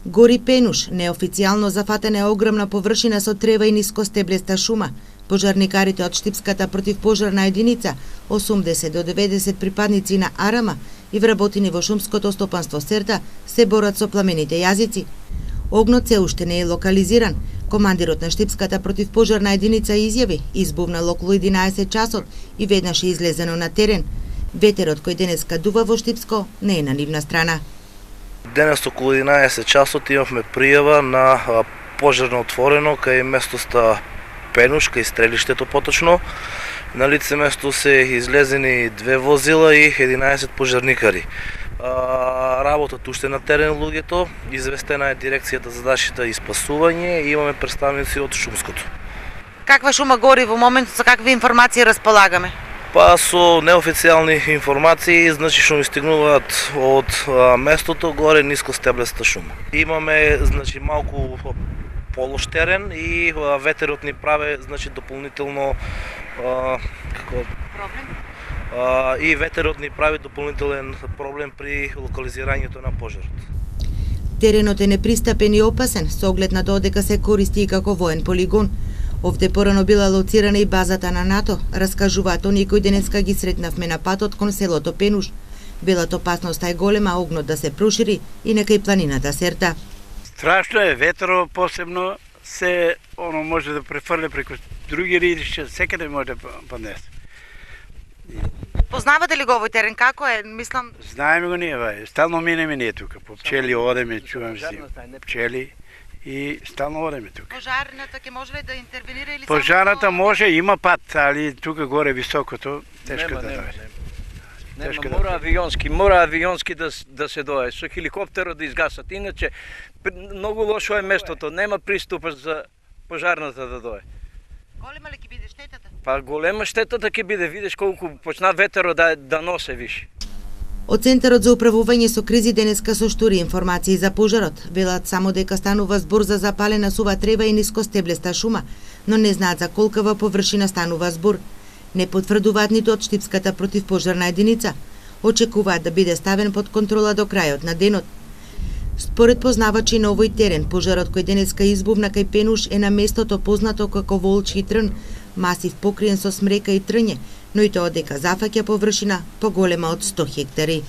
Гори Пенуш, неофицијално зафатена е огромна површина со трева и нискостеблеста шума. Пожарникарите од Штипската противпожарна единица, 80 до 90 припадници на Арама и вработени во шумското стопанство Серта, се борат со пламените јазици. Огнот се уште не е локализиран. Командирот на Штипската противпожарна единица изјави, избувнал околу 11 часот и веднаш е излезено на терен. Ветерот кој денеска дува во Штипско не е на нивна страна. Денес околу 11 часот имавме пријава на пожарно отворено кај местоста Пенуш, кај стрелиштето поточно. На лице место се излезени 2 возила и 11 пожарникари. Работат уште на терен луѓето, известена е дирекцијата за заштита и спасување и имаме представници од Шумското. Каква шума гори во моментот, со какви информации располагаме? Па со неофицијални информации, значи што ми стигнуваат од местото горе нискостеблеста шума. Имаме значи малку полош терен и ветерот ни прави значи дополнително и ветерот ни прави дополнителен проблем при локализирањето на пожарот. Теренот е непристапен и опасен, со оглед на тоа дека се користи и како воен полигон. Овде порано била лоцирана и базата на НАТО, раскажуваат оние кои денеска ги сретнавме на патот кон селото Пенуш. Белата опасноста е голема огнот да се прошири и нека и планината Серта. Страшно е, ветро посебно се може да префрли преку други ридишта, секаде може да поднесе. Познавате ли го овој терен? Како е? Мислам... Знаеме го ние, стално минеме ние тука, по пчели одеме, чувам си пчели и стално одеме тука. Пожарната ќе може ли да интервенира или пожарната може, има пат, али тука горе високото тешко да дојде. Мора авионски да се дојде, со хеликоптерот да изгасат, иначе многу лошо е местото, нема приступа за пожарната да дојде. Голема ли ќе биде штетата? Па голема штетата ќе биде, видиш колку почна ветерот да носе виш. Од Центарот за управување со кризи денеска соштури информации за пожарот. Велат само дека станува збор за запалена сува трева и нискостеблеста шума, но не знаат за колкава површина станува збор. Не потврдуваат ниту од Штипската противпожарна единица. Очекуваат да биде ставен под контрола до крајот на денот. Според познавачи на овој терен, пожарот кој денеска избувна кај Пенуш е на местото познато како Волчки трн, масив покриен со смрека и трње, но и тоа дека зафаќа површина поголема од 100 хектари.